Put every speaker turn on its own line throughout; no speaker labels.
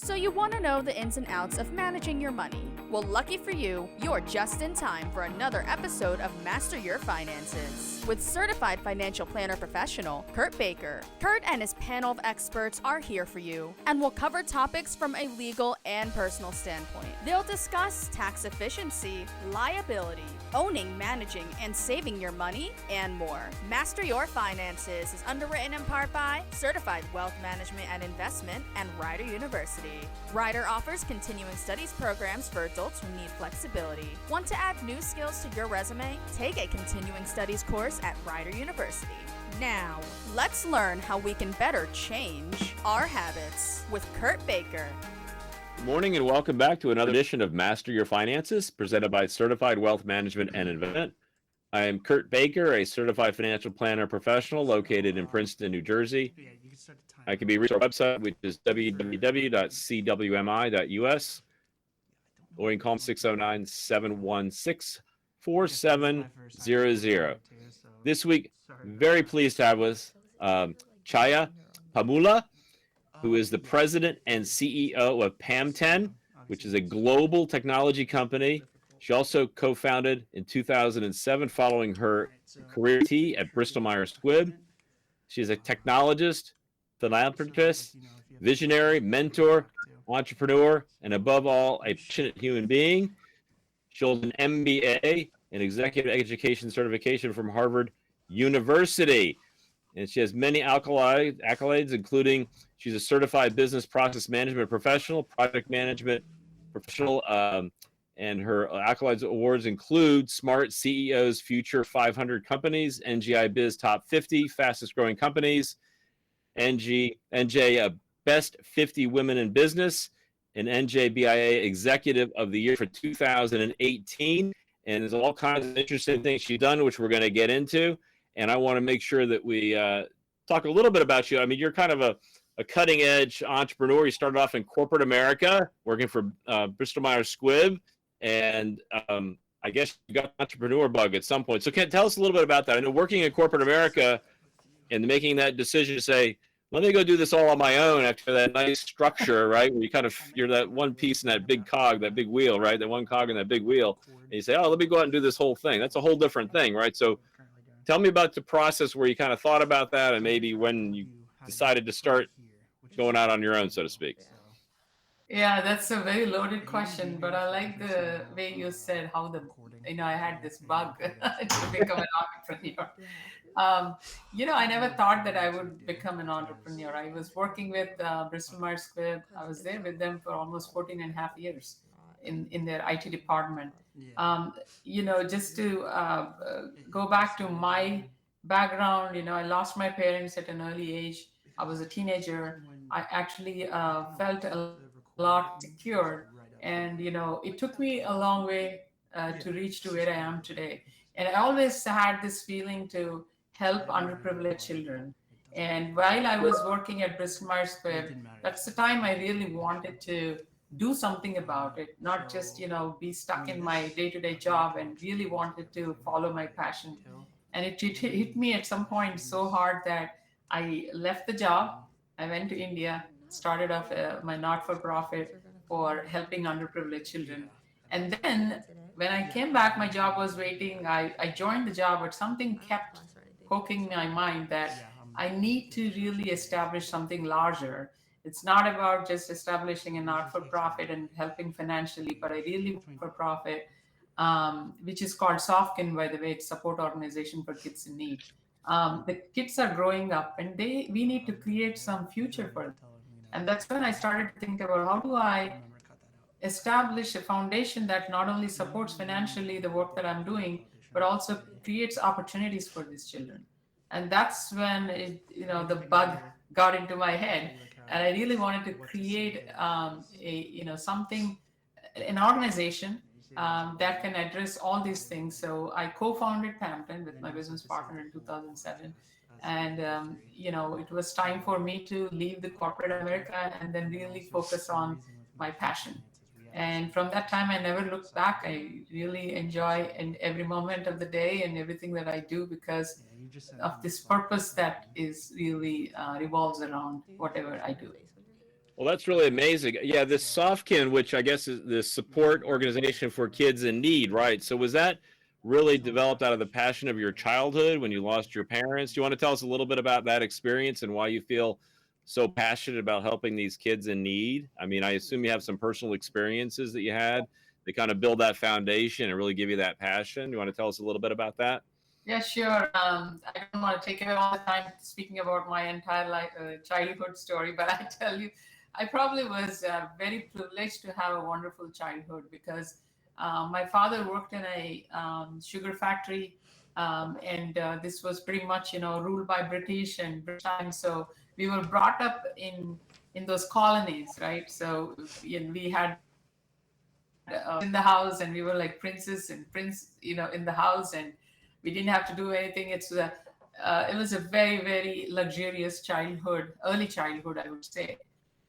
So you want to know the ins and outs of managing your money. Well, lucky for you, you're just in time for another episode of Master Your Finances with certified financial planner professional Kurt Baker. Kurt and his panel of experts are here for you and will cover topics from a legal and personal standpoint. They'll discuss tax efficiency, liability, owning, managing, and saving your money, and more. Master Your Finances is underwritten in part by Certified Wealth Management and Investment and Rider University. Rider offers continuing studies programs for adults who need flexibility. Want to add new skills to your resume? Take a continuing studies course at Rider University. Now, let's learn how we can better change our habits with Kurt Baker.
Good morning and welcome back to another edition of Master Your Finances, presented by Certified Wealth Management and Investment. I am Kurt Baker, a certified financial planner professional located in Princeton, New Jersey. I can be reached on our website, which is www.cwmi.us, or you can call me 609-716-4700. This week, very pleased to have with us Chaya Pamulam, who is the president and CEO of PAM10, which is a global technology company. She also co-founded in 2007 following her career at Bristol Myers Squibb. She is a technologist, philanthropist, visionary, mentor, entrepreneur, and above all, a passionate human being. She holds an MBA, an executive education certification from Harvard University. And she has many accolades, including she's a certified business process management professional, project management professional, and her accolades awards include Smart CEO's Future 500 Companies, NGI Biz Top 50 Fastest Growing Companies, NJ Best 50 Women in Business, and NJBIA Executive of the Year for 2018. And there's all kinds of interesting things she's done, which we're going to get into. And I want to make sure that we talk a little bit about you. I mean, you're kind of a cutting edge entrepreneur. You started off in corporate America, working for Bristol Myers Squibb. And I guess you got an entrepreneur bug at some point. So tell us a little bit about that. I know working in corporate America and making that decision to say, let me go do this all on my own after that nice structure, right? Where you're that one piece in that big cog, that big wheel, right? That one cog in that big wheel. And you say, oh, let me go out and do this whole thing. That's a whole different thing, right? So tell me about the process where you kind of thought about that and maybe when you decided to start going out on your own, so to speak.
Yeah, that's a very loaded question, but I like the way you said how I had this bug to become an entrepreneur. I never thought that I would become an entrepreneur. I was working with Bristol Myers Squibb. I was there with them for almost 14 and a half years in their IT department. Just to go back to my background, I lost my parents at an early age. I was a teenager. I actually felt a lot secure, and it took me a long way to reach to where I am today. And I always had this feeling to help underprivileged children. And while I was working at Bristol Myers Squibb, that's the time I really wanted to do something about it, not just be stuck in my day-to-day job, and really wanted to follow my passion. And it hit me at some point so hard that I left the job. I went to India, started off my not-for-profit for helping underprivileged children. And then when I came back, my job was waiting. I joined the job, but something kept poking my mind that I need to really establish something larger. It's not about just establishing a not-for-profit and helping financially, but I really for profit, which is called SOFTKIN, by the way. It's support organization for kids in need. The kids are growing up, and we need to create some future for them. And that's when I started to think about how do I establish a foundation that not only supports financially the work that I'm doing, but also creates opportunities for these children. And that's when the bug got into my head, and I really wanted to create an organization that can address all these things. So I co-founded PAM10 with my business partner in 2007. And, it was time for me to leave the corporate America and then really focus on my passion. And from that time, I never looked back. I really enjoy in every moment of the day and everything that I do because of this purpose that is really revolves around whatever I do.
Well, that's really amazing. Yeah, this Softkin, which I guess is the support organization for kids in need, right? So was that really developed out of the passion of your childhood when you lost your parents? Do you want to tell us a little bit about that experience and why you feel so passionate about helping these kids in need? I mean, I assume you have some personal experiences that you had that kind of build that foundation and really give you that passion. Do you want to tell us a little bit about that?
Yeah, sure. I don't want to take away all the time speaking about my entire life, childhood story, but I tell you, I probably was very privileged to have a wonderful childhood because my father worked in a sugar factory, and this was pretty much, ruled by British and British times. So we were brought up in those colonies, right? So we had in the house, and we were like princess and prince, in the house, and we didn't have to do anything. It was a very, very luxurious childhood, early childhood, I would say.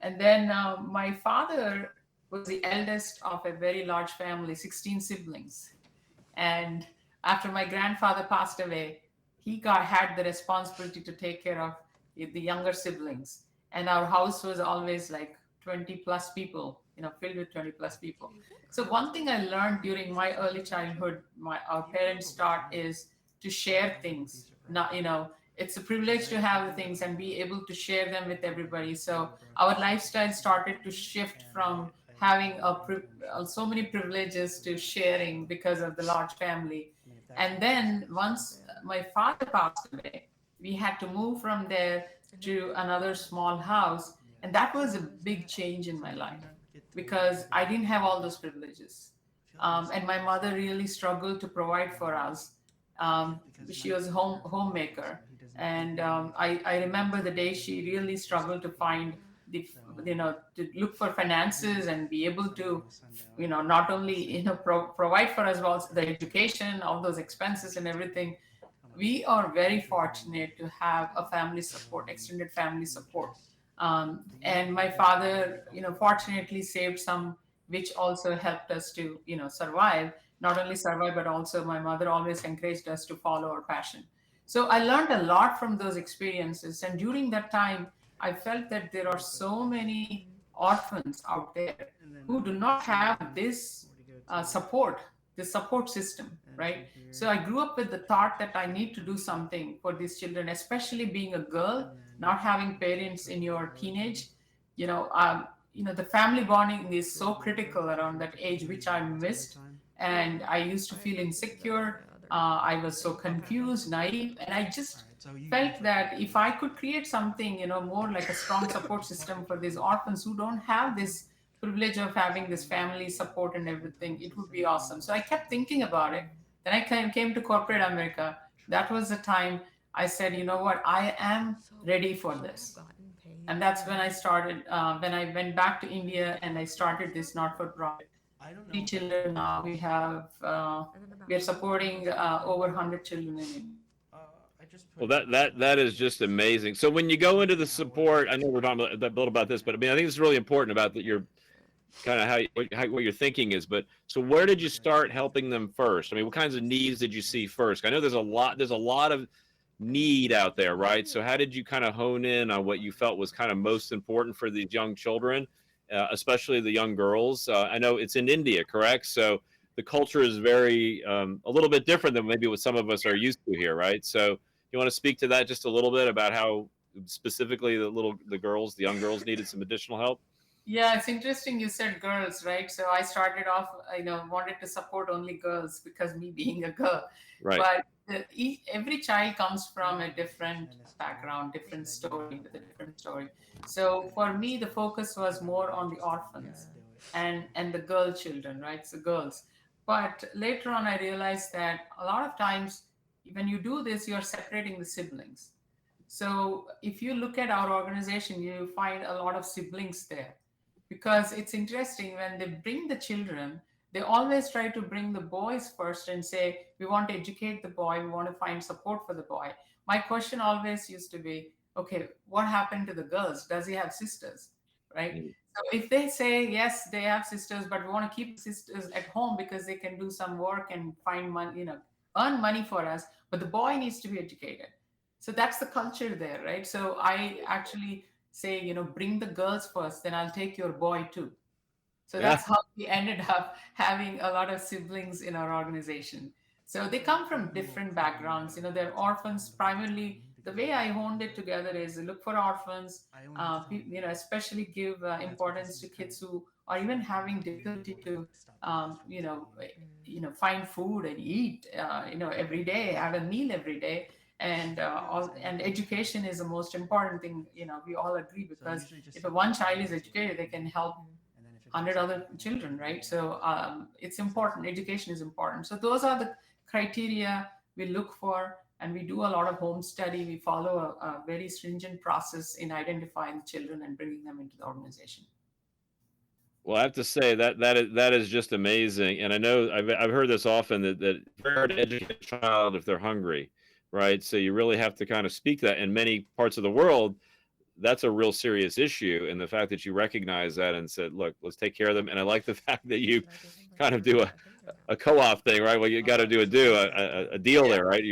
And then my father was the eldest of a very large family, 16 siblings. And after my grandfather passed away, he got had the responsibility to take care of the younger siblings. And our house was always like 20 plus people, filled with 20 plus people. So one thing I learned during my early childhood, my our parents taught is to share things. Not, it's a privilege to have the things and be able to share them with everybody. So our lifestyle started to shift from having so many privileges to sharing because of the large family. And then once my father passed away, we had to move from there to another small house. And that was a big change in my life because I didn't have all those privileges. And my mother really struggled to provide for us. She was a homemaker, and I remember the day she really struggled to find the to look for finances and be able to not only provide for us but also the education, all those expenses and everything. We are very fortunate to have a family support, extended family support. And my father, fortunately saved some, which also helped us to, survive. Not only survive, but also my mother always encouraged us to follow our passion. So I learned a lot from those experiences. And during that time, I felt that there are so many orphans out there who do not have this support system, right? So I grew up with the thought that I need to do something for these children, especially being a girl, not having parents in your teenage. The family bonding is so critical around that age, which I missed, and I used to feel insecure. I was so confused, naive, and I just felt that if I could create something, more like a strong support system for these orphans who don't have this privilege of having this family support and everything, it would be awesome. So I kept thinking about it. Then I came to corporate America. That was the time I said, you know what, I am ready for this. And that's when I started, when I went back to India and I started this not for profit. 3 children now. We are supporting over 100 children in India.
Well, that is just amazing. So when you go into the support, I know we're talking about, a little about this, but I mean, I think it's really important about that you're kind of what your thinking is. But so where did you start helping them first? I mean, what kinds of needs did you see first? I know there's a lot of need out there, right? So how did you kind of hone in on what you felt was kind of most important for these young children, especially the young girls? I know it's in India, correct? So the culture is very a little bit different than maybe what some of us are used to here, right? So you want to speak to that just a little bit about how specifically the young girls needed some additional help?
Yeah, it's interesting you said girls, right? So I started off, wanted to support only girls because me being a girl.
Right.
But every child comes from a different background, different story, with a different story. So for me, the focus was more on the orphans and the girl children, right? So girls. But later on, I realized that a lot of times when you do this, you're separating the siblings. So if you look at our organization, you find a lot of siblings there because it's interesting when they bring the children, they always try to bring the boys first and say, we want to educate the boy, we want to find support for the boy. My question always used to be, okay, what happened to the girls? Does he have sisters? Right?
Mm.
So if they say, yes, they have sisters, but we want to keep the sisters at home because they can do some work and find money, earn money for us, but the boy needs to be educated. So that's the culture there, right? So I actually say, bring the girls first, then I'll take your boy too. So
Yeah.
that's how we ended up having a lot of siblings in our organization. So they come from different backgrounds. They're orphans primarily. The way I honed it together is look for orphans, especially give importance to kids who are even having difficulty to, um, you know, find food and eat, every day, have a meal every day. And education is the most important thing. We all agree, because if one child is educated, they can help 100 other children, right? So it's important. Education is important. So those are the criteria we look for, and we do a lot of home study. We follow a very stringent process in identifying the children and bringing them into the organization.
Well, I have to say that is just amazing, and I know I've heard this often that it's very hard to educate a child if they're hungry, right? So you really have to kind of speak that. In many parts of the world, that's a real serious issue, and the fact that you recognize that and said, "Look, let's take care of them." And I like the fact that you kind of do a co-op thing, right? Well, you got to do a deal
Yeah,
there, right?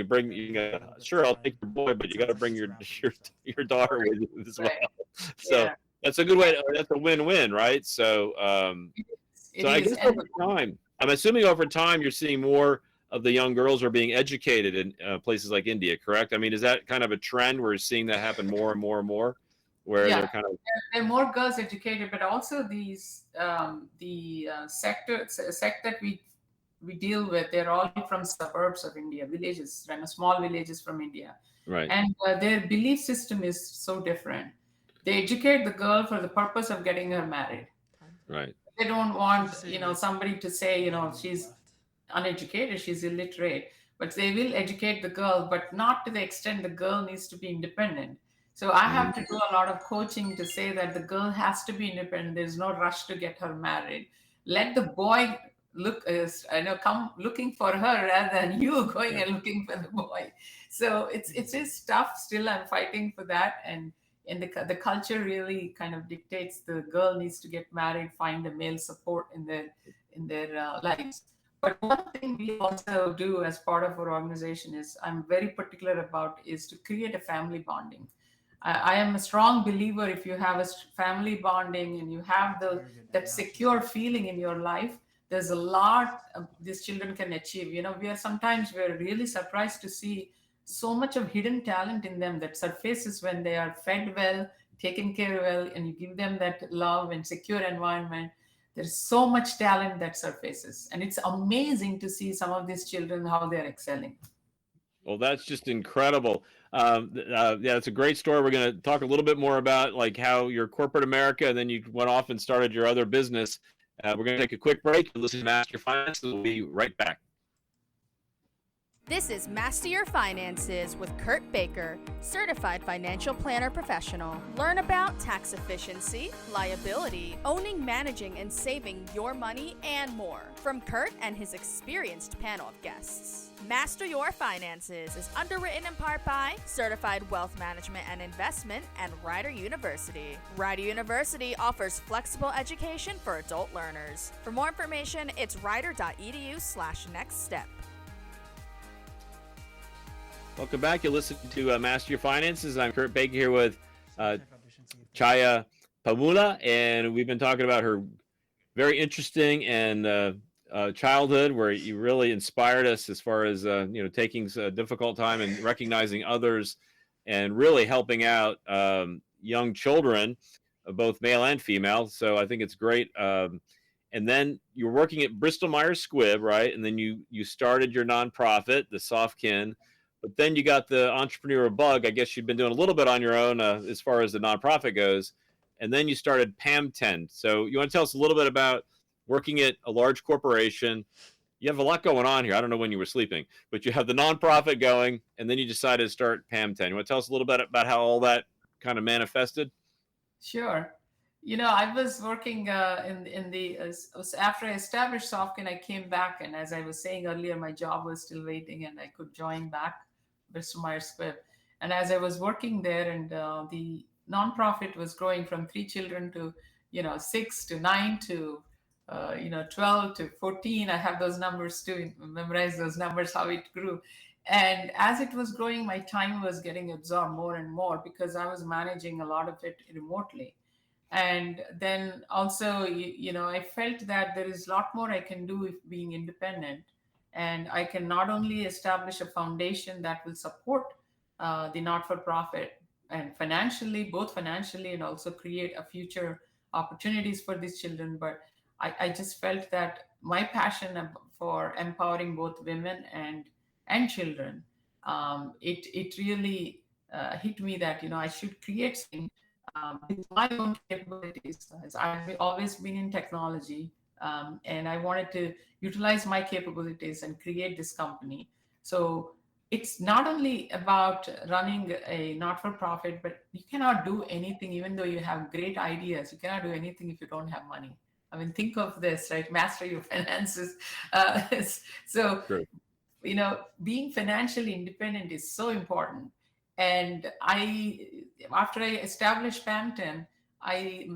Sure, I'll take your boy, but you got to bring your daughter with you as well.
right.
So
Yeah,
that's a good way. That's a win-win, right? So,
it
so I
is.
guess over time, I'm assuming over time you're seeing more of the young girls are being educated in places like India, correct? I mean, is that kind of a trend where you're seeing that happen more and more and more, where
Yeah,
they're kind of
there are more girls educated, but also these the sect that we deal with. They're all from suburbs of India, villages, small villages from India,
right,
and their belief system is so different. They educate the girl for the purpose of getting her married.
right,
They don't want somebody to say she's uneducated, she's illiterate, but they will educate the girl, but not to the extent the girl needs to be independent. So I have to
mm,
do a lot of coaching to say that the girl has to be independent. There's no rush to get her married. Let the boy come looking for her rather than you going
yeah.
and looking for the boy. So it's just tough. Still, I'm fighting for that, and the culture really kind of dictates the girl needs to get married, find a male support in their lives. But one thing we also do as part of our organization is I'm very particular about is to create a family bonding. I am a strong believer if you have a family bonding and you have that secure feeling in your life, there's a lot these children can achieve. We're really surprised to see so much of hidden talent in them that surfaces when they are fed well, taken care well, and you give them that love and secure environment. There's so much talent that surfaces, and it's amazing to see some of these children how they're excelling.
Well, that's just incredible. Yeah, it's a great story. We're going to talk a little bit more about like how your corporate America, and then you went off and started your other business. We're going to take a quick break and listen to Master Finance, and we'll be right back.
This is Master Your Finances with Kurt Baker, Certified Financial Planner Professional. Learn about tax efficiency, liability, owning, managing, and saving your money, and more from Kurt and his experienced panel of guests. Master Your Finances is underwritten in part by Certified Wealth Management and Investment and Rider University. Rider University offers flexible education for adult learners. For more information, it's rider.edu/nextstep.
Welcome back. You're listening to Master Your Finances. I'm Kurt Baker here with Chaya Pamula, and we've been talking about her very interesting and childhood, where you really inspired us as far as taking a difficult time and recognizing others, and really helping out young children, both male and female. So I think it's great. And then you were working at Bristol Myers Squibb, right? And then you started your nonprofit, the Softkin. But then you got the entrepreneurial bug. I guess you've been doing a little bit on your own as far as the nonprofit goes. And then you started PAM10. So you want to tell us a little bit about working at a large corporation? You have a lot going on here. I don't know when you were sleeping, but you have the nonprofit going, and then you decided to start PAM10. You want to tell us a little bit about how all that kind of manifested?
Sure. I was working in the after I established Softkin, I came back, and as I was saying earlier, my job was still waiting, and I could join back Bristol Myers Squibb. And as I was working there, and the nonprofit was growing from 3 children to 6 to 9 to 12 to 14. I have those numbers too, memorize those numbers how it grew. And as it was growing, my time was getting absorbed more and more because I was managing a lot of it remotely. And then also, I felt that there is a lot more I can do if being independent. And I can not only establish a foundation that will support the not for profit and financially, both financially, and also create a future opportunities for these children, but I just felt that my passion for empowering both women and children, it really hit me that I should create something with my own capabilities. As I've always been in technology, and I wanted to utilize my capabilities and create this company. So it's not only about running a not-for-profit, but you cannot do anything even though you have great ideas. You cannot do anything if you don't have money. I mean, think of this, right? Master your finances. So
True.
being financially independent is so important. And after I established Pam10,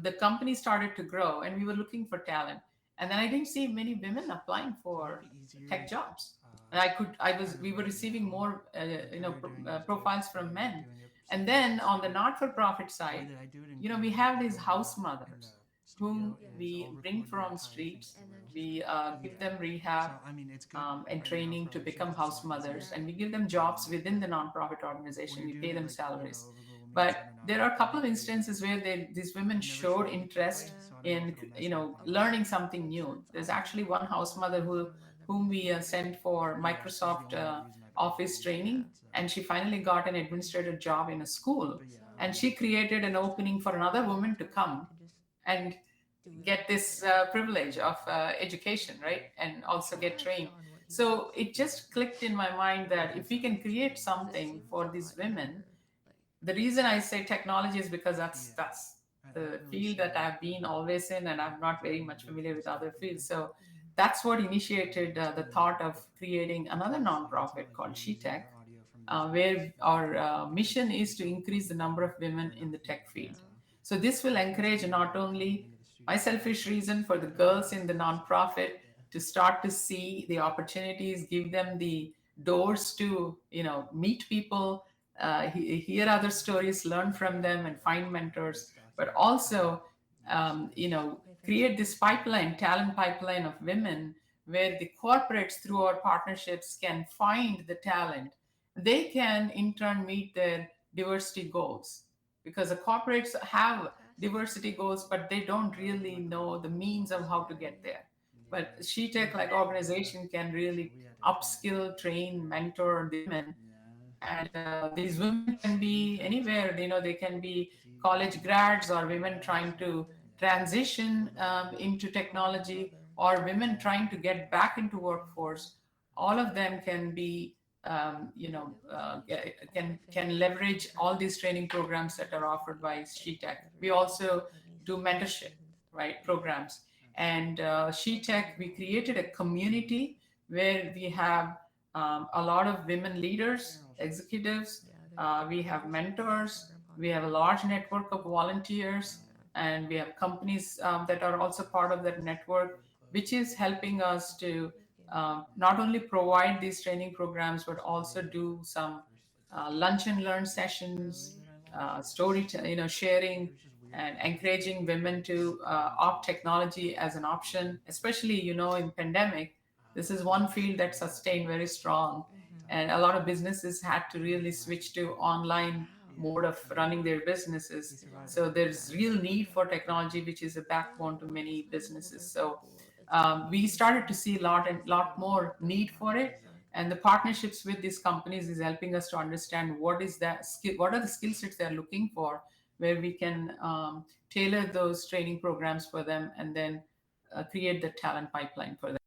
the company started to grow and we were looking for talent. And then I didn't see many women applying for tech jobs. And we were receiving more profiles from men. And then on the not-for-profit side, we have these house mothers whom we bring from streets. We give them rehab and training to become house mothers, and we give them jobs within the nonprofit organization. We pay them salaries. But there are a couple of instances where these women showed interest in learning something new. There's actually one house mother whom we sent for Microsoft Office training, and she finally got an administrative job in a school. And she created an opening for another woman to come and get this privilege of education, right? And also get trained. So it just clicked in my mind that if we can create something for these women, the reason I say technology is because that's the field that I've been always in, and I'm not very much familiar with other fields. So that's what initiated the thought of creating another nonprofit called SheTech, where our mission is to increase the number of women in the tech field. So this will encourage not only my selfish reason for the girls in the nonprofit to start to see the opportunities, give them the doors to meet people, hear other stories, learn from them, and find mentors, but also create this pipeline, talent pipeline of women, where the corporates through our partnerships can find the talent. They can in turn meet their diversity goals, because the corporates have diversity goals, but they don't really know the means of how to get there. But SheTech, like organization, can really upskill, train, mentor the women. And these women can be anywhere. They can be college grads, or women trying to transition into technology, or women trying to get back into workforce. All of them can be can leverage all these training programs that are offered by SheTech. We also do mentorship, right, programs. And SheTech, we created a community where we have a lot of women leaders, executives. We have mentors. We have a large network of volunteers, and we have companies that are also part of that network, which is helping us to not only provide these training programs, but also do some lunch and learn sessions, sharing, and encouraging women to opt technology as an option, especially in pandemic. This is one field that sustained very strong, and a lot of businesses had to really switch to online mode of running their businesses. So there's real need for technology, which is a backbone to many businesses. So we started to see a lot more need for it, and the partnerships with these companies is helping us to understand what are the skill sets they're looking for, where we can tailor those training programs for them, and then create the talent pipeline for them.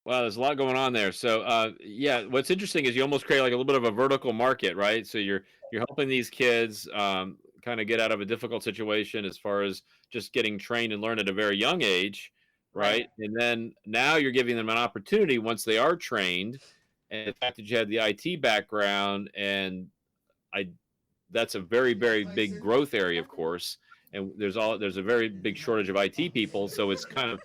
Wow, there's a lot going on there. So, yeah, what's interesting is you almost create like a little bit of a vertical market, right? So you're helping these kids kind of get out of a difficult situation as far as just getting trained and learn at a very young age,
Right.
right? And then now you're giving them an opportunity once they are trained, and the fact that you had the IT background, and I that's a very, very big growth area, of course. And there's a very big shortage of IT people, so it's kind of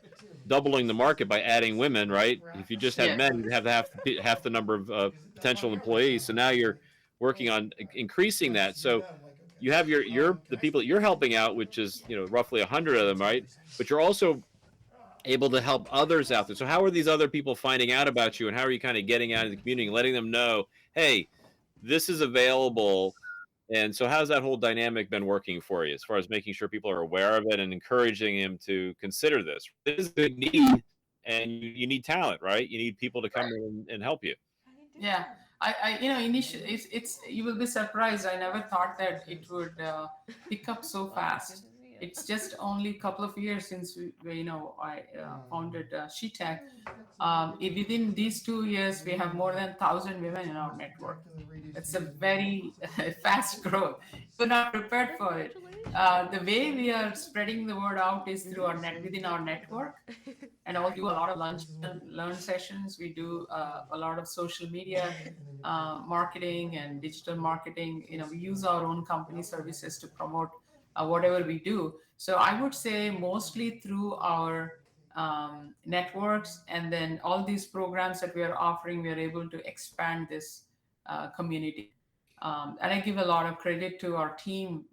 doubling the market by adding women, right? If you just had
Yes.
men, you'd have half the number of potential employees. So now you're working on increasing that. So you have your the people that you're helping out, which is roughly 100 of them, right? But you're also able to help others out there. So how are these other people finding out about you, and how are you kind of getting out in the community and letting them know, hey, this is available? And so how's that whole dynamic been working for you as far as making sure people are aware of it and encouraging them to consider this? It is a big need, and you need talent, right? You need people to come
Right.
in and help you.
Yeah. Initially, it's, you will be surprised. I never thought that it would pick up so fast. It's just only a couple of years since I founded SheTech. Within these 2 years, we have more than 1,000 women in our network. It's a very fast growth. We're not prepared for it. The way we are spreading the word out is through our net within our network, and also do a lot of lunch and learn sessions. We do a lot of social media marketing and digital marketing. We use our own company services to promote whatever we do. So I would say mostly through our networks, and then all these programs that we are offering, we are able to expand this community. And I give a lot of credit to our team,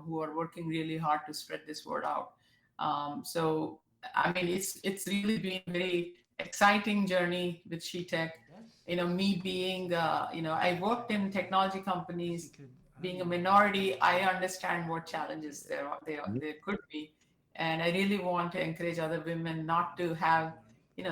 who are working really hard to spread this word out. So I mean, it's really been a very exciting journey with SheTech. Me being, I worked in technology companies. Being a minority, I understand what challenges there could be, and I really want to encourage other women not to have,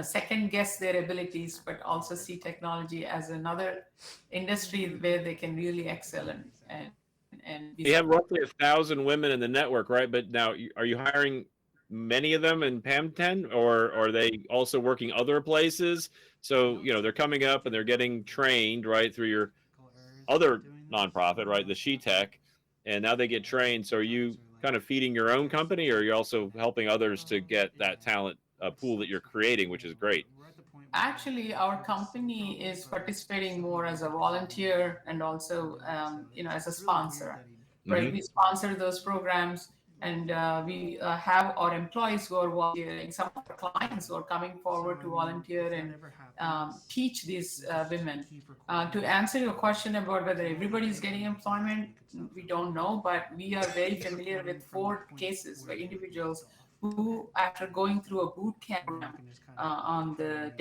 second guess their abilities, but also see technology as another industry where they can really excel and be
You have
successful.
roughly 1,000 women in the network, right? But now, are you hiring many of them in PAM10, or are they also working other places? So they're coming up and they're getting trained right through your other nonprofit, right, the She Tech, and now they get trained. So are you kind of feeding your own company, or are you also helping others to get that talent pool that you're creating, which is great?
Actually, our company is participating more as a volunteer and also, as a sponsor, right?
Hmm.
We sponsor those programs, and we have our employees who are volunteering. Some of our clients who are coming forward to volunteer and teach these women. To answer your question about whether everybody is getting employment, we don't know, but we are very familiar with 4 cases where individuals who, after going through a boot camp program, on the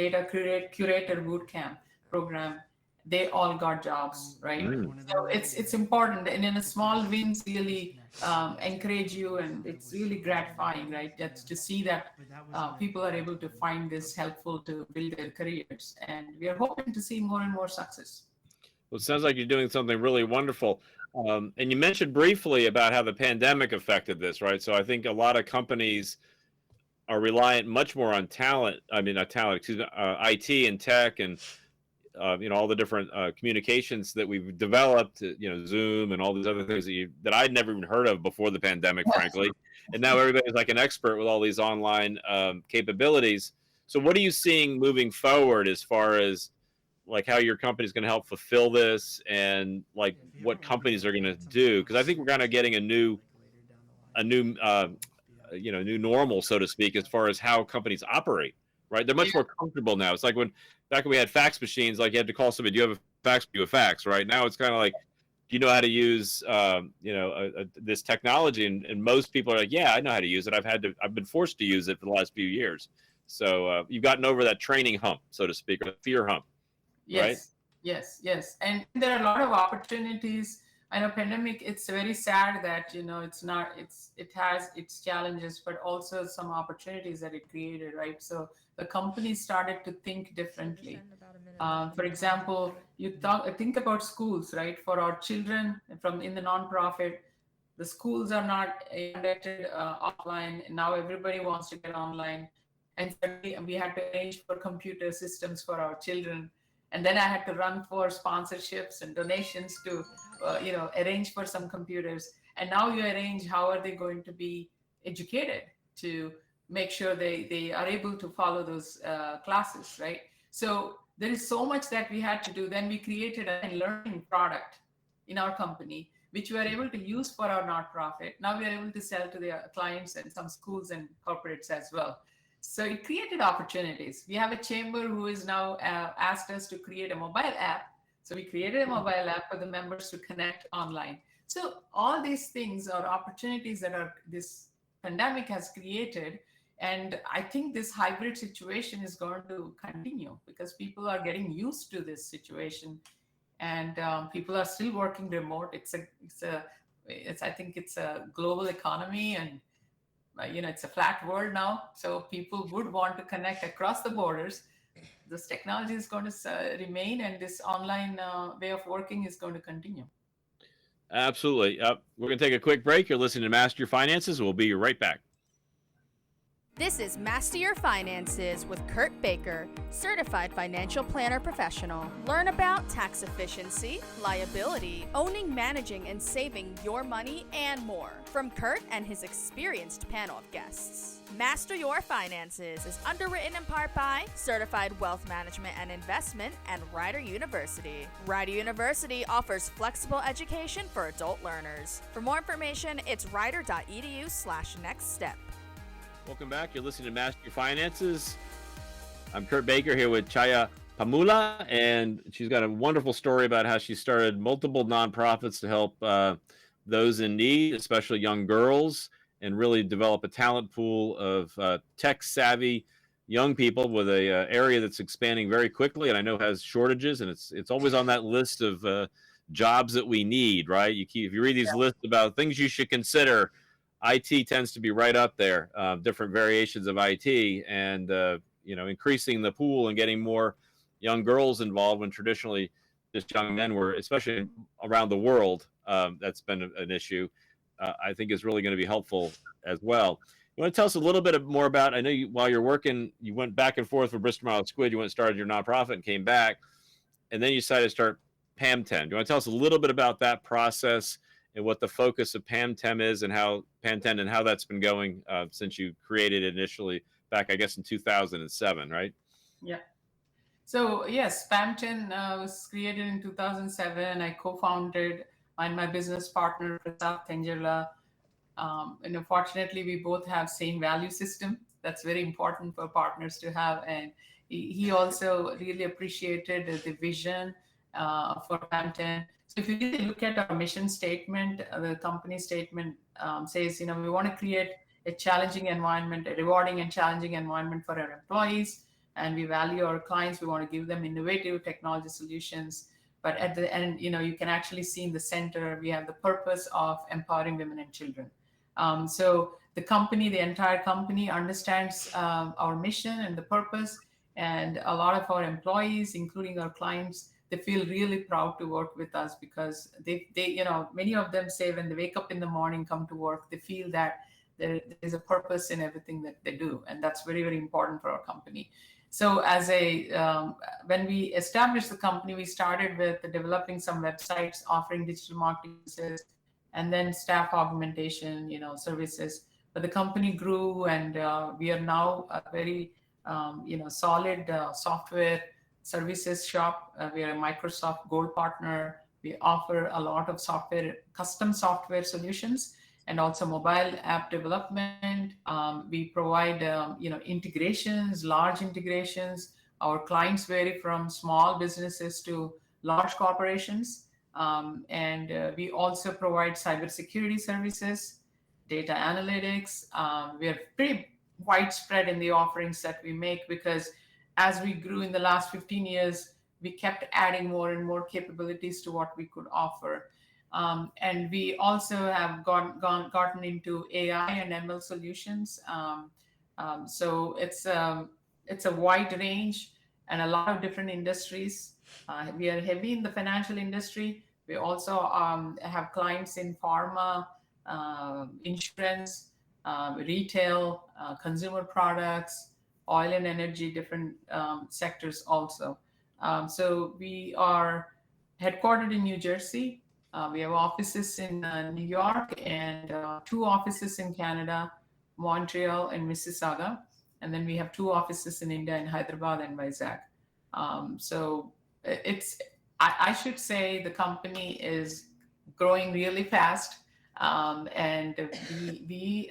curator boot camp program, they all got jobs, right?
Mm.
So it's important, and in a small wins really encourage you, and it's really gratifying, right? That's to see that people are able to find this helpful to build their careers, and we are hoping to see more and more success.
Well, it sounds like you're doing something really wonderful. And you mentioned briefly about how the pandemic affected this, right? So I think a lot of companies are reliant much more on talent. I mean, not talent, excuse me, IT and tech, and all the different communications that we've developed. Zoom and all these other things that I'd never even heard of before the pandemic, frankly. And now everybody's like an expert with all these online capabilities. So, what are you seeing moving forward as far as like how your company's going to help fulfill this, and like what companies are going to do? Because I think we're kind of getting a new normal, so to speak, as far as how companies operate. Right? They're
Yeah.
much more comfortable now. It's like when back when we had fax machines, like you had to call somebody, do you have a fax? Do you have a fax? Right now, it's kind of like, do you know how to use this technology? And most people are like, yeah, I know how to use it. I've been forced to use it for the last few years. So you've gotten over that training hump, so to speak, or the fear hump, right?
Yes, yes. And there are a lot of opportunities. I know pandemic, it's very sad that, it has its challenges, but also some opportunities that it created, right? So the company started to think differently. For example, think about schools, right? For our children from in the nonprofit, the schools are not conducted offline. Now everybody wants to get online, and suddenly we had to arrange for computer systems for our children, and then I had to run for sponsorships and donations to, arrange for some computers. And now you arrange how are they going to be educated to make sure they are able to follow those classes, right? So there is so much that we had to do. Then we created a learning product in our company, which we are able to use for our nonprofit. Now we are able to sell to the clients and some schools and corporates as well. So it created opportunities. We have a chamber who is now asked us to create a mobile app. So we created a mobile app for the members to connect online. So all these things are opportunities that are this pandemic has created. And I think this hybrid situation is going to continue because people are getting used to this situation, and people are still working remote. It's I think it's a global economy, and it's a flat world now, so people would want to connect across the borders. This technology is going to remain, and this online way of working is going to continue.
Absolutely. We're going to take a quick break. You're listening to Master Your Finances. We'll be right back.
This is Master Your Finances with Kurt Baker, certified financial planner professional. Learn about tax efficiency, liability, owning, managing, and saving your money, and more from Kurt and his experienced panel of guests. Master Your Finances is underwritten in part by Certified Wealth Management and Investment and Rider University. Rider University offers flexible education for adult learners. For more information, it's rider.edu/nextstep.
Welcome back. You're listening to Master Your Finances. I'm Kurt Baker here with Chaya Pamula, and she's got a wonderful story about how she started multiple nonprofits to help those in need, especially young girls, and really develop a talent pool of tech-savvy young people with a area that's expanding very quickly, and I know has shortages, and it's always on that list of jobs that we need, right? If you read these lists about things you should consider, IT tends to be right up there, different variations of IT, and increasing the pool and getting more young girls involved when traditionally just young men were, especially around the world. That's been an issue. I think is really going to be helpful as well. You want to tell us a little bit more about? I know while you're working, you went back and forth with Bristol Myers Squibb. You went and started your nonprofit and came back, and then you decided to start PAM10. Do you want to tell us a little bit about that process and what the focus of PAM10 is, and how PAM10 and how that's been going since you created it initially back, I guess, in 2007, right?
Yeah. So yes, PAM10 was created in 2007. I co-founded, and my business partner Prasad Tenjerla. And unfortunately, we both have same value system. That's very important for partners to have. And he also really appreciated the vision for PAM10. So if you really look at our mission statement, the company statement says, we want to create a challenging environment, a rewarding and challenging environment for our employees. And we value our clients. We want to give them innovative technology solutions. But at the end, you can actually see in the center, we have the purpose of empowering women and children. So the entire company understands our mission and the purpose, and a lot of our employees, including our clients, they feel really proud to work with us because they many of them say when they wake up in the morning, come to work, they feel that there is a purpose in everything that they do, and that's very, very important for our company. So when we established the company, we started with developing some websites, offering digital marketing services, and then staff augmentation, services. But the company grew, and we are now a very, solid software services shop. We are a Microsoft Gold partner. We offer a lot of custom software solutions, and also mobile app development. We provide, integrations, large integrations. Our clients vary from small businesses to large corporations. And we also provide cybersecurity services, data analytics. We are pretty widespread in the offerings that we make because as we grew in the last 15 years, we kept adding more and more capabilities to what we could offer. And we also have gotten into AI and ML solutions. So it's a wide range and a lot of different industries. We are heavy in the financial industry. We also have clients in pharma, insurance, retail, consumer products, oil and energy, different sectors also. So we are headquartered in New Jersey. We have offices in New York and 2 offices in Canada, Montreal and Mississauga. And then we have 2 offices in India, in Hyderabad and Vizag. So I should say the company is growing really fast. And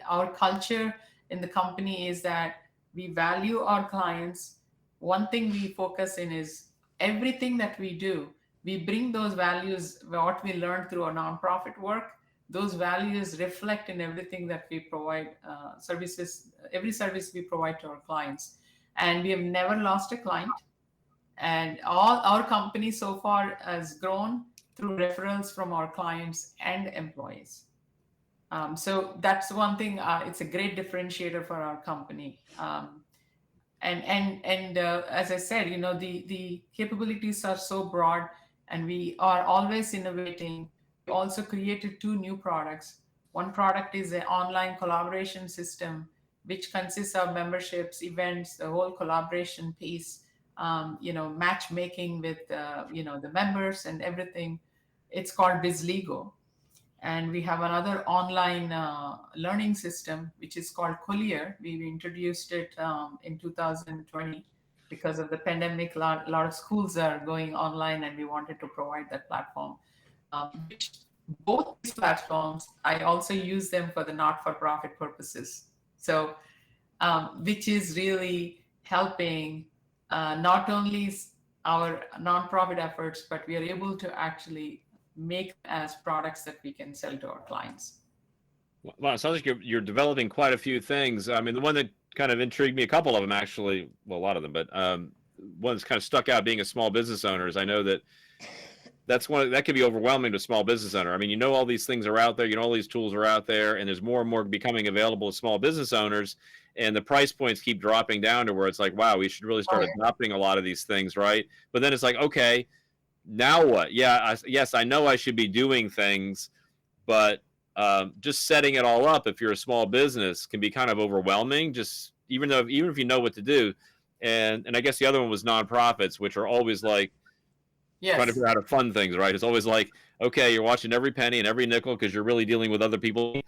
our culture in the company is that we value our clients. One thing we focus in is everything that we do, we bring those values, what we learned through our nonprofit work, those values reflect in everything that we provide, services, every service we provide to our clients. And we have never lost a client. And all our company so far has grown through referrals from our clients and employees. So that's one thing. It's a great differentiator for our company. And as I said, the capabilities are so broad, and we are always innovating. We also created two new products. One product is an online collaboration system, which consists of memberships, events, the whole collaboration piece. Matchmaking with the members and everything. It's called BizLego. And we have another online learning system which is called Collier. We introduced it in 2020 because of the pandemic. A lot of schools are going online, and we wanted to provide that platform. Which both these platforms, I also use them for the not-for-profit purposes. So, which is really helping not only our nonprofit efforts, but we are able to actually make as products that we can sell to our clients.
Wow, it sounds like you're developing quite a few things. I mean, the one that kind of intrigued me, a couple of them actually, well, a lot of them, but one that's kind of stuck out being a small business owner is I know that that's one that can be overwhelming to a small business owner. I mean, all these things are out there, all these tools are out there, and there's more and more becoming available to small business owners, and the price points keep dropping down to where it's like, wow, we should really start adopting a lot of these things, right? But then it's like, okay, now what? Yeah, yes, I know I should be doing things, but just setting it all up, if you're a small business, can be kind of overwhelming. Just even if you know what to do, and I guess the other one was nonprofits, which are always like trying to
Yes.
figure out how to fund things, right? It's always like, okay, you're watching every penny and every nickel because you're really dealing with other people,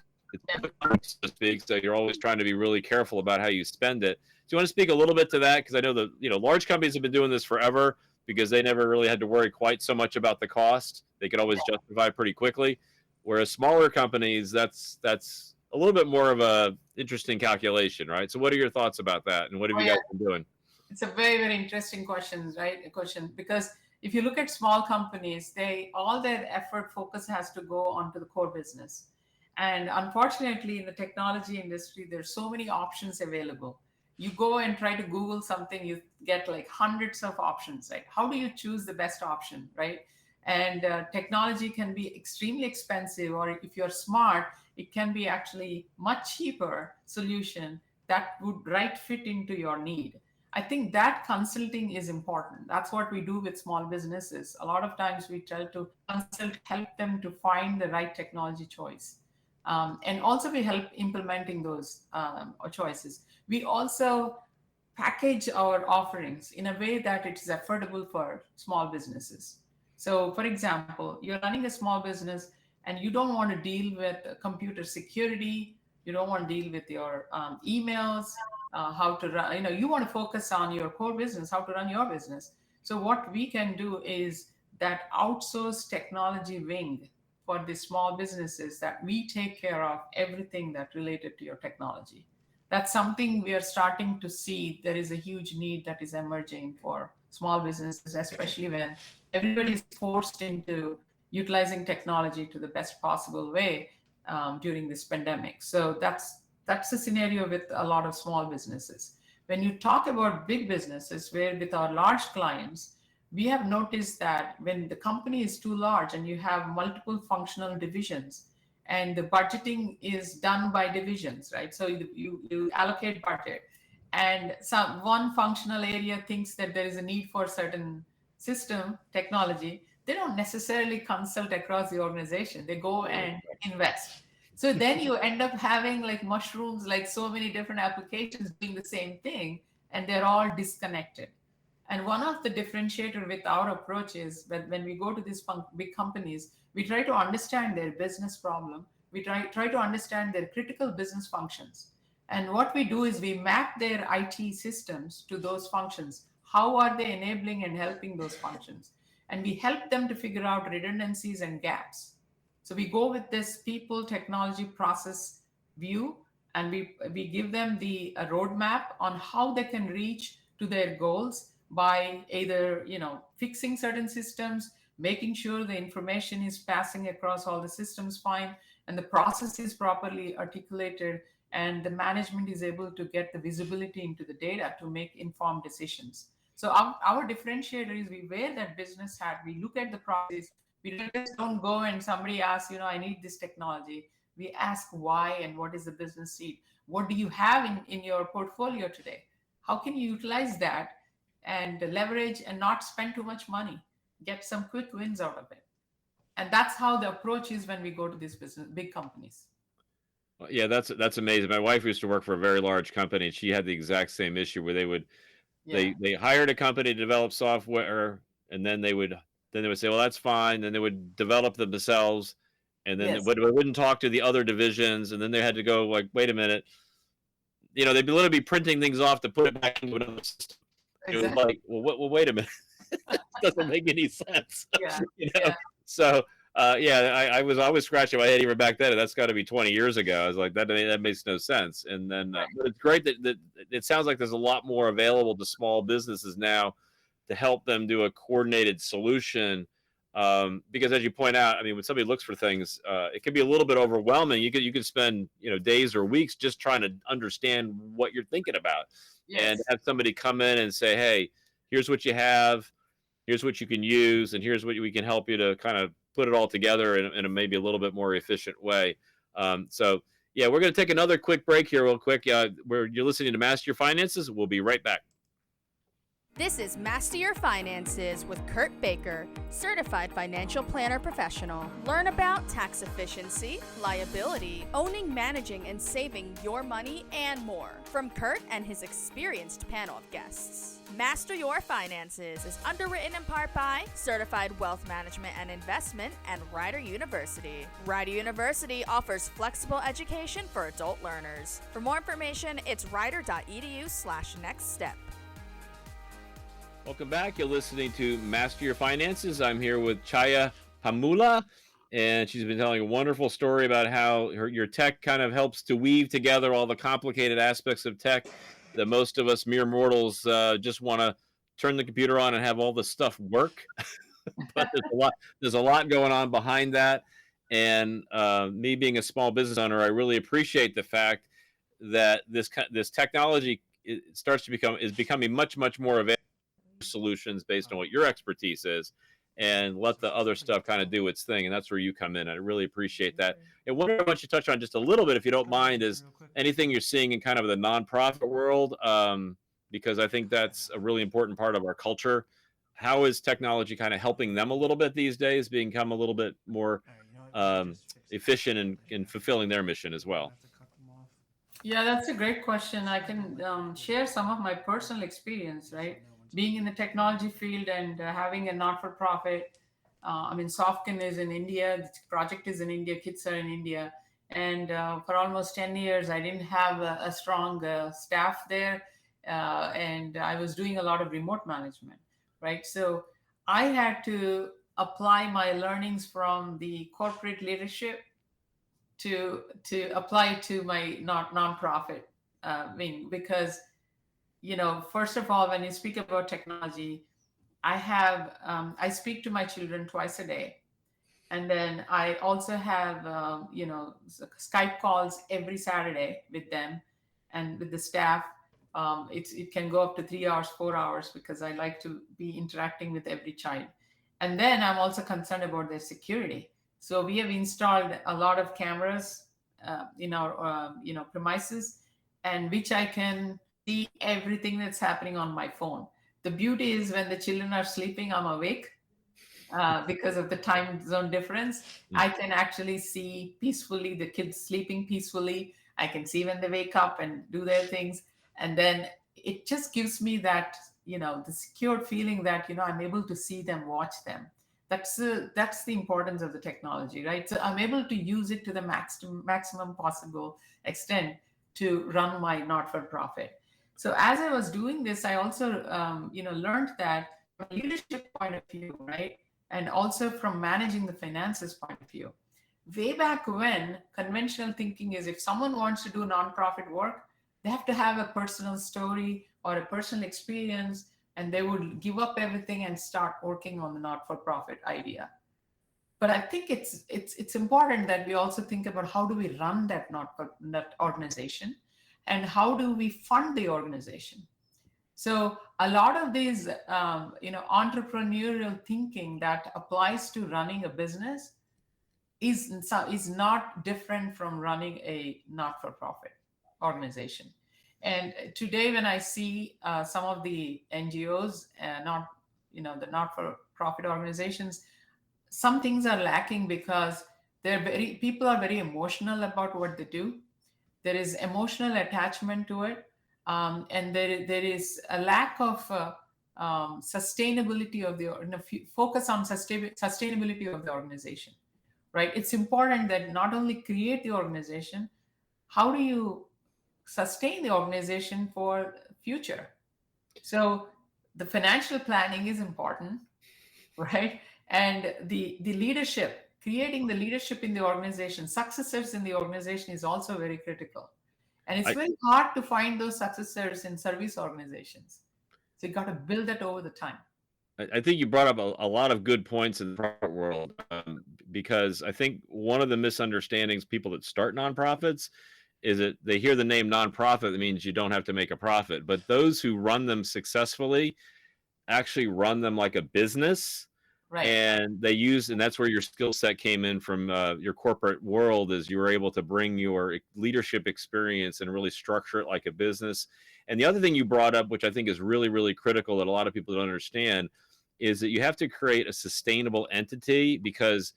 so to speak. So you're always trying to be really careful about how you spend it. Do you want to speak a little bit to that? Because I know that large companies have been doing this forever because they never really had to worry quite so much about the cost. They could always justify pretty quickly. Whereas smaller companies, that's a little bit more of a interesting calculation, right? So what are your thoughts about that, and what have
Oh,
you
yeah.
guys been doing?
It's a very, very interesting question, right? A question, because if you look at small companies, all their effort focus has to go onto the core business. And unfortunately, in the technology industry, there's so many options available. You go and try to Google something, you get like hundreds of options, right? How do you choose the best option, right? And technology can be extremely expensive, or if you're smart, it can be actually much cheaper solution that would right fit into your need. I think that consulting is important. That's what we do with small businesses. A lot of times we try to consult, help them to find the right technology choice. And also we help implementing those choices. We also package our offerings in a way that it is affordable for small businesses. So, for example, you're running a small business and you don't want to deal with computer security, you don't want to deal with your emails, how to run, you want to focus on your core business, how to run your business. So, what we can do is that outsource technology wing for the small businesses, that we take care of everything that related to your technology. That's something we are starting to see. There is a huge need that is emerging for small businesses, especially when everybody is forced into utilizing technology to the best possible way during this pandemic. So that's the scenario with a lot of small businesses. When you talk about big businesses, where with our large clients, we have noticed that when the company is too large and you have multiple functional divisions, and the budgeting is done by divisions, right? So you allocate budget, and one functional area thinks that there is a need for certain system technology. They don't necessarily consult across the organization. They go and invest. So then you end up having like mushrooms, like so many different applications doing the same thing, and they're all disconnected. And one of the differentiator with our approach is that when we go to these big companies, we try to understand their business problem. We try to understand their critical business functions. And what we do is we map their IT systems to those functions. How are they enabling and helping those functions? And we help them to figure out redundancies and gaps. So we go with this people, technology, process view, and we give them the a roadmap on how they can reach to their goals by either fixing certain systems, making sure the information is passing across all the systems fine, and the process is properly articulated, and the management is able to get the visibility into the data to make informed decisions. So our differentiator is we wear that business hat, we look at the process, we don't go and somebody asks, I need this technology. We ask why and what is the business need. What do you have in your portfolio today? How can you utilize that and leverage and not spend too much money? Get some quick wins out of it. And that's how the approach is when we go to these business big companies.
Yeah, that's amazing. My wife used to work for a very large company, and she had the exact same issue where
Yeah.
they hired a company to develop software, and then they would say, well, that's fine. Then they would develop them themselves, and then
Yes.
they wouldn't talk to the other divisions, and then they had to go like, wait a minute, they'd literally be printing things off to put it back into another system. It was
Exactly.
like, well, wait a minute, it doesn't make any sense,
Yeah.
you know.
Yeah.
So yeah, I was always scratching my head even back then. And that's got to be 20 years ago. I was like, that makes no sense. And then,
Right.
but it's great that it sounds like there's a lot more available to small businesses now to help them do a coordinated solution. Because as you point out, I mean, when somebody looks for things, it can be a little bit overwhelming. You could spend days or weeks just trying to understand what you're thinking about, and
Yes.
have somebody come in and say, hey, here's what you have, here's what you can use, and here's what we can help you to kind of put it all together in a maybe a little bit more efficient way. So yeah, we're going to take another quick break here real quick. Where you're listening to Master Your Finances. We'll be right back.
This is Master Your Finances with Kurt Baker, certified financial planner professional. Learn about tax efficiency, liability, owning, managing, and saving your money, and more from Kurt and his experienced panel of guests. Master Your Finances is underwritten in part by Certified Wealth Management and Investment and Rider University. Rider University offers flexible education for adult learners. For more information, it's rider.edu/nextstep.
Welcome back. You're listening to Master Your Finances. I'm here with Chaya Pamula, and she's been telling a wonderful story about how your tech kind of helps to weave together all the complicated aspects of tech that most of us mere mortals just want to turn the computer on and have all the stuff work. But there's a lot going on behind that. And me being a small business owner, I really appreciate the fact that this technology is becoming much more available solutions based on what your expertise is, and let the other stuff kind of do its thing. And that's where you come in. I really appreciate that. And what I want you to touch on just a little bit, if you don't mind, is anything you're seeing in kind of the nonprofit world, because I think that's a really important part of our culture. How is technology kind of helping them a little bit these days, become a little bit more efficient in fulfilling their mission as well?
Yeah, that's a great question. I can share some of my personal experience, right? Being in the technology field and having a not-for-profit. I mean, Softkin is in India. The project is in India. Kids are in India. And for almost 10 years, I didn't have a strong staff there. And I was doing a lot of remote management, right? So I had to apply my learnings from the corporate leadership to apply to my nonprofit. I mean, because first of all, when you speak about technology, I speak to my children twice a day, and then I also have Skype calls every Saturday with them and with the staff. It can go up to 3 hours, 4 hours, because I like to be interacting with every child. And then I'm also concerned about their security. So we have installed a lot of cameras in our premises, and which I can see everything that's happening on my phone. The beauty is when the children are sleeping, I'm awake because of the time zone difference. I can actually see peacefully the kids sleeping peacefully. I can see when they wake up and do their things. And then it just gives me that, the secured feeling that, I'm able to see them, watch them. That's the importance of the technology, right? So I'm able to use it to the maximum possible extent to run my not-for-profit. So as I was doing this, I also, learned that from a leadership point of view, right? And also from managing the finances point of view, Way back when, conventional thinking is if someone wants to do nonprofit work, they have to have a personal story or a personal experience, and they would give up everything and start working on the not-for-profit idea. But I think it's important that we also think about how do we run that not for that organization, and how do we fund the organization. So a lot of these entrepreneurial thinking that applies to running a business is not different from running a not-for-profit organization. And today, when I see some of the NGOs, not the not-for-profit organizations, some things are lacking because people are very emotional about what they do. There is emotional attachment to it, and there is a lack of sustainability of the focus on sustainability of the organization, right? It's important that not only create the organization, how do you sustain the organization for future? So the financial planning is important, right? And the leadership, creating the leadership in the organization, successors in the organization is also very critical. And it's
I,
very hard to find those successors in service organizations. So you got to build that over the time.
I think you brought up a lot of good points in the profit world, because I think one of the misunderstandings people that start nonprofits is that they hear the name nonprofit, that means you don't have to make a profit. But those who run them successfully actually run them like a business,
Right.
and and that's where your skill set came in from, your corporate world, is you were able to bring your leadership experience and really structure it like a business. And the other thing you brought up, which I think is really, really critical that a lot of people don't understand, is that you have to create a sustainable entity, because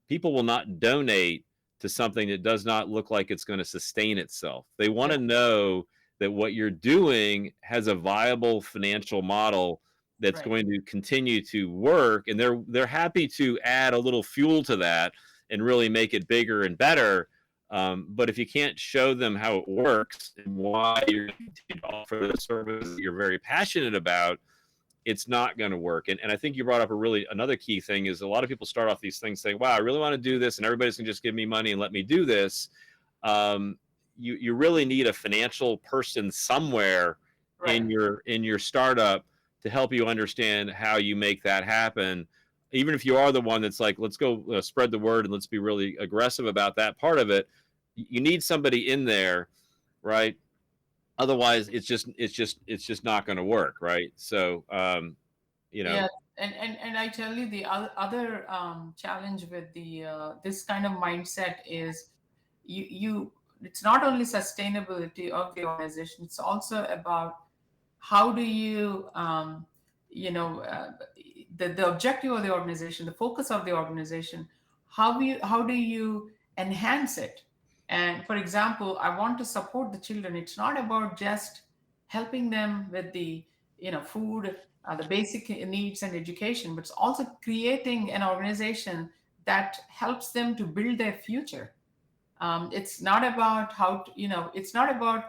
people will not donate to something that does not look like it's going to sustain itself. They want to know that what you're doing has a viable financial model that's
Right.
going to continue to work, and they're happy to add a little fuel to that and really make it bigger and better. But if you can't show them how it works and why you're going to continue to offer the service that you're very passionate about, it's not going to work. And I think you brought up another key thing is a lot of people start off these things saying, wow, I really want to do this, and everybody's going to just give me money and let me do this. You really need a financial person somewhere
Right.
in your startup to help you understand how you make that happen. Even if you are the one that's like, let's go spread the word and let's be really aggressive about that part of it, you need somebody in there, right? Otherwise it's just not going to work, right? So you know
Yeah, and I tell you the other challenge with the this kind of mindset is you it's not only sustainability of the organization, it's also about how do you you know uh, the objective of the organization, the focus of the organization, how do you enhance it? And for example, I want to support the children. It's not about just helping them with the food, the basic needs and education, but it's also creating an organization that helps them to build their future. It's not about it's not about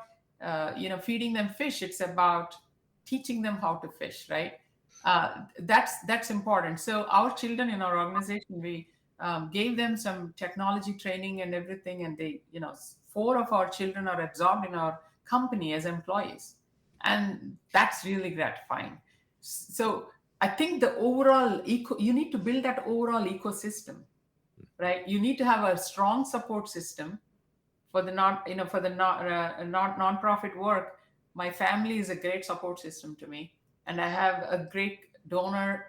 feeding them fish. It's about teaching them how to fish, right? That's important. So our children in our organization, we gave them some technology training and everything, and they, four of our children are absorbed in our company as employees, and that's really gratifying. So I think the you need to build that overall ecosystem, right? You need to have a strong support system for the not non-profit work. My family is a great support system to me, and I have a great donor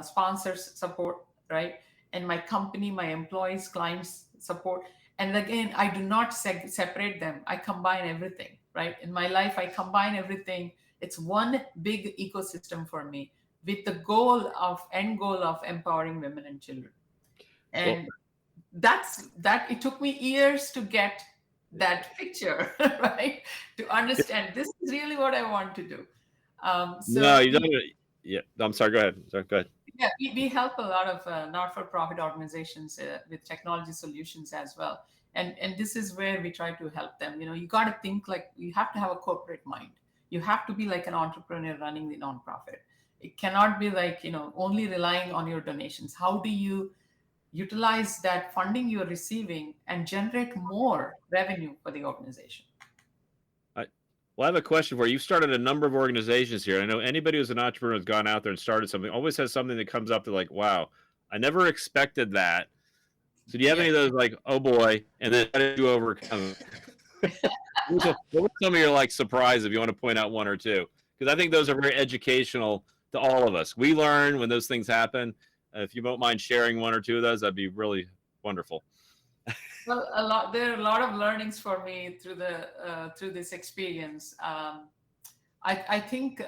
sponsors support, right? And my company, my employees, clients support. And again, I do not separate them. I combine everything, right? In my life, I combine everything. It's one big ecosystem for me, with the end goal of empowering women and children.
well,
And that it took me years to get that picture right, to understand this is really what I want to do.
no,
So
you don't. Yeah, I'm sorry, go ahead. Sorry, go ahead.
yeah, we help a lot of not-for-profit organizations with technology solutions as well, and this is where we try to help them. You got to think like you have to have a corporate mind. You have to be like an entrepreneur running the nonprofit. It cannot be like only relying on your donations. How do you utilize that funding you're receiving and generate more revenue for the organization.
Well, I have a question for you. You've started a number of organizations here. I know anybody who's an entrepreneur has gone out there and started something always has something that comes up to like, wow, I never expected that. So do you have any
Yeah.
of those like, oh boy, and then how did you overcome it? What were some of your like surprises if you want to point out one or two? Because I think those are very educational to all of us. We learn when those things happen. If you don't mind sharing one or two of those, that'd be really wonderful.
Well, there are a lot of learnings for me through this experience. I think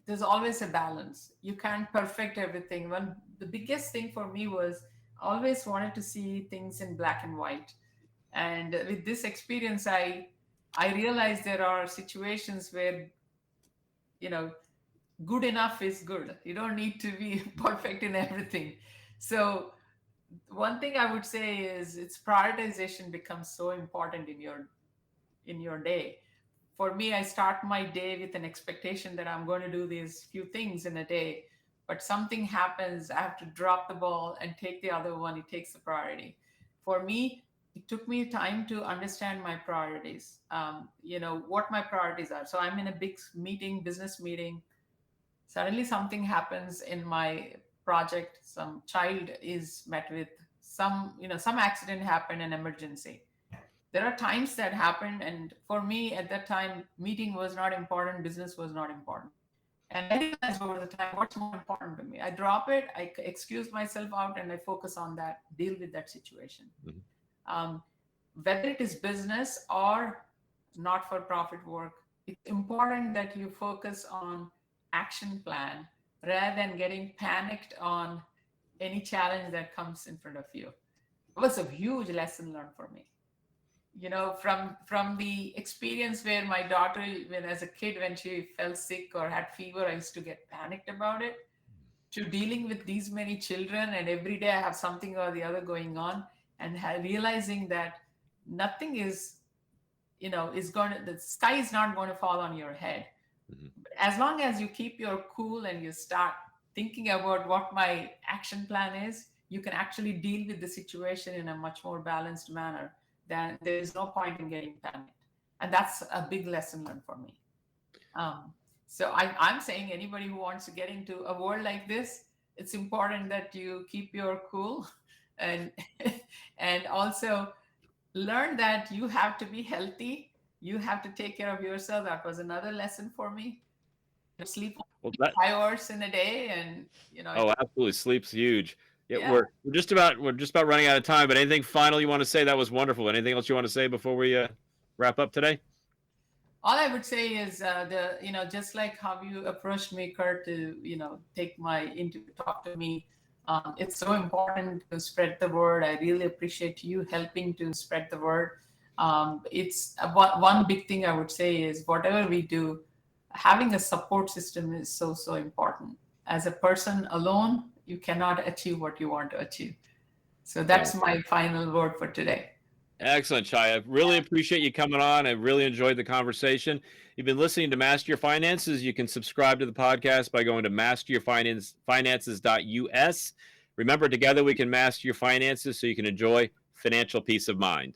there's always a balance. You can't perfect everything. One The biggest thing for me was I always wanted to see things in black and white. And with this experience, I realized there are situations where you know good enough is good. You don't need to be perfect in everything. So one thing I would say is it's prioritization becomes so important in your day. For me, I start my day with an expectation that I'm going to do these few things in a day, but something happens, I have to drop the ball and take the other one. It takes the priority. For me, it took me time to understand my priorities. What my priorities are. So I'm in a big meeting, business meeting. Suddenly something happens in my project. Some child is met with some accident happened, an emergency. There are times that happen, and for me at that time, meeting was not important, business was not important. And I realized over the time what's more important to me. I drop it, I excuse myself out, and I focus on that, deal with that situation. um, Whether it is business or not for profit work, it's important that you focus on action plan rather than getting panicked on any challenge that comes in front of you. It was a huge lesson learned for me. From the experience where my daughter, when as a kid, when she fell sick or had fever, I used to get panicked about it, to dealing with these many children, and every day I have something or the other going on, and realizing that nothing is going to, the sky is not going to fall on your head. As long as you keep your cool and you start thinking about what my action plan is, you can actually deal with the situation in a much more balanced manner. Then there is no point in getting panicked. And that's a big lesson learned for me. So I'm saying anybody who wants to get into a world like this, it's important that you keep your cool and and also learn that you have to be healthy. You have to take care of yourself. That was another lesson for me. Sleep
Well,
5 hours in a day, and
oh, absolutely, sleep's huge. Yeah,
yeah.
we're just about running out of time. But anything final you want to say? That was wonderful. Anything else you want to say before we wrap up today?
All I would say is just like how you approached me, Kurt, to take my interview, talk to me. It's so important to spread the word. I really appreciate you helping to spread the word. It's one big thing I would say is whatever we do, having a support system is so important. As a person alone, you cannot achieve what you want to achieve. So that's my final word for today.
Excellent, Chaya. Really appreciate you coming on. I really enjoyed the conversation. You've been listening to Master Your Finances. You can subscribe to the podcast by going to masteryourfinances.us. Remember, together we can master your finances so you can enjoy financial peace of mind.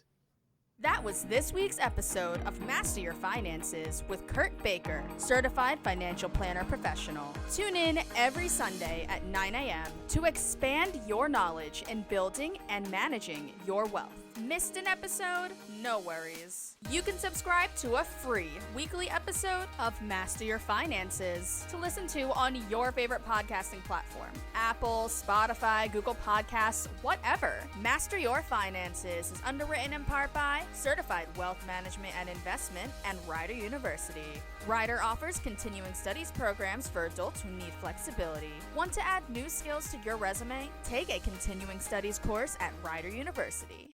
That was this week's episode of Master Your Finances with Kurt Baker, Certified Financial Planner Professional. Tune in every Sunday at 9 a.m. to expand your knowledge in building and managing your wealth. Missed an episode? No worries. You can subscribe to a free weekly episode of Master Your Finances to listen to on your favorite podcasting platform. Apple, Spotify, Google Podcasts, whatever. Master Your Finances is underwritten in part by Certified Wealth Management and Investment and Rider University. Rider offers continuing studies programs for adults who need flexibility. Want to add new skills to your resume? Take a continuing studies course at Rider University.